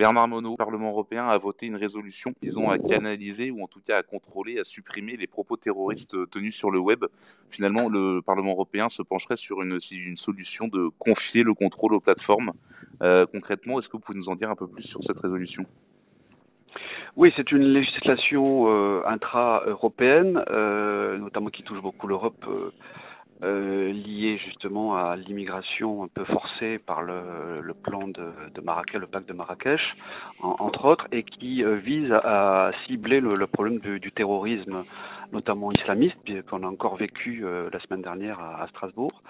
Bernard Monod, le Parlement européen, a voté une résolution visant à canaliser ou en tout cas à contrôler, à supprimer les propos terroristes tenus sur le web. Finalement, le Parlement européen se pencherait sur une solution de confier le contrôle aux plateformes. Concrètement, est-ce que vous pouvez nous en dire un peu plus sur cette résolution ? Oui, c'est une législation intra-européenne, notamment qui touche beaucoup l'Europe, liée justement à l'immigration un peu forcée par le plan de Marrakech, le pacte de Marrakech, entre autres, et qui vise à cibler le problème du terrorisme, notamment islamiste, qu'on a encore vécu la semaine dernière à Strasbourg.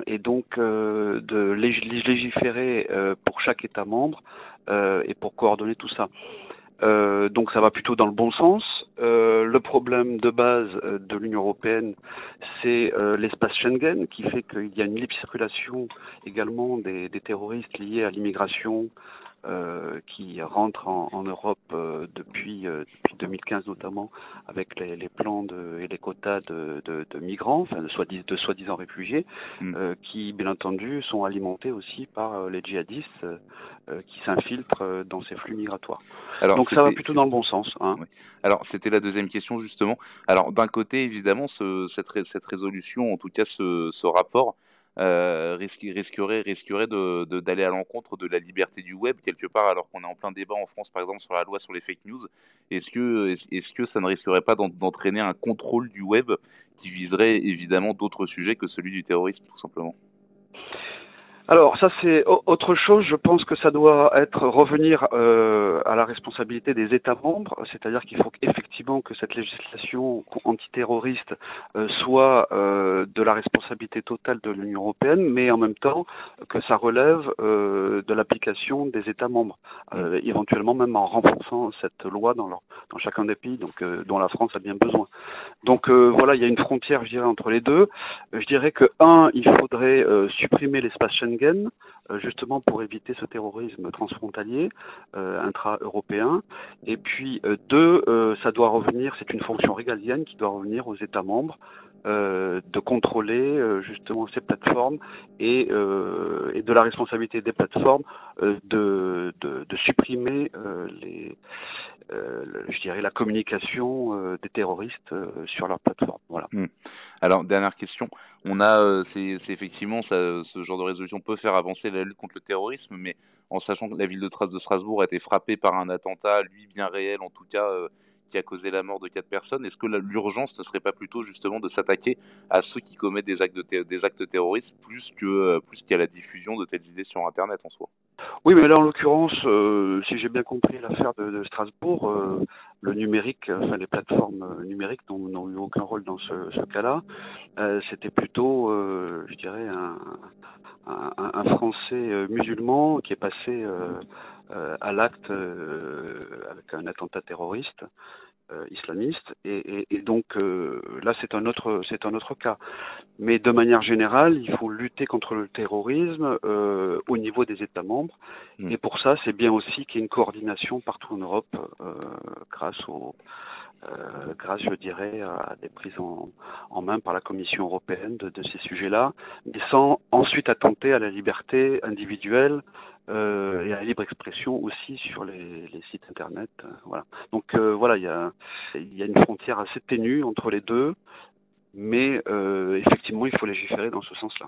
Et donc de légiférer pour chaque État membre et pour coordonner tout ça. Donc ça va plutôt dans le bon sens. Le problème de base de l'Union européenne, c'est l'espace Schengen, qui fait qu'il y a une libre circulation également des terroristes liés à l'immigration qui rentrent en Europe depuis 2015 notamment, avec les plans et les quotas de migrants, enfin de soi-disant réfugiés, qui bien entendu sont alimentés aussi par les djihadistes qui s'infiltrent dans ces flux migratoires. Alors, donc ça va plutôt dans le bon sens. Hein. Oui. Alors c'était la deuxième question justement. Alors d'un côté évidemment cette résolution, en tout cas ce rapport, risquerait d'aller à l'encontre de la liberté du web quelque part, alors qu'on est en plein débat en France par exemple sur la loi sur les fake news. Est-ce que ça ne risquerait pas d'entraîner un contrôle du web qui viserait évidemment d'autres sujets que celui du terrorisme tout simplement? Alors ça c'est autre chose, je pense que ça doit revenir à la responsabilité des États membres, c'est-à-dire qu'il faut effectivement que cette législation antiterroriste soit de la responsabilité totale de l'Union européenne, mais en même temps que ça relève de l'application des États membres, éventuellement même en renforçant cette loi dans chacun des pays, donc dont la France a bien besoin. Donc voilà, il y a une frontière, je dirais, entre les deux. Je dirais que il faudrait supprimer l'espace Schengen, justement pour éviter ce terrorisme transfrontalier intra-européen. Et puis deux, ça doit revenir, c'est une fonction régalienne qui doit revenir aux États membres de contrôler justement ces plateformes et de la responsabilité des plateformes de supprimer je dirais la communication des terroristes sur leur plateforme. Voilà. Alors dernière question, on a c'est effectivement ce genre de résolution peut faire avancer la lutte contre le terrorisme, mais en sachant que la ville de Strasbourg a été frappée par un attentat, lui bien réel en tout cas, qui a causé la mort de 4 personnes, est-ce que l'urgence ne serait pas plutôt justement de s'attaquer à ceux qui commettent des actes terroristes plus qu'à la diffusion de telles idées sur Internet en soi? Oui, mais là en l'occurrence, si j'ai bien compris l'affaire de Strasbourg, le numérique, enfin les plateformes numériques n'ont eu aucun rôle dans ce cas-là. C'était plutôt, je dirais, un Français musulman qui est passé à l'acte avec un attentat terroriste islamiste et donc là c'est un autre cas. Mais de manière générale, il faut lutter contre le terrorisme au niveau des États membres et pour ça c'est bien aussi qu'il y ait une coordination partout en Europe grâce je dirais à des prises en main par la Commission européenne de ces sujets-là, mais sans ensuite attenter à la liberté individuelle et à la libre expression aussi sur les sites internet. Voilà. Donc voilà, il y a une frontière assez ténue entre les deux, mais effectivement il faut légiférer dans ce sens-là.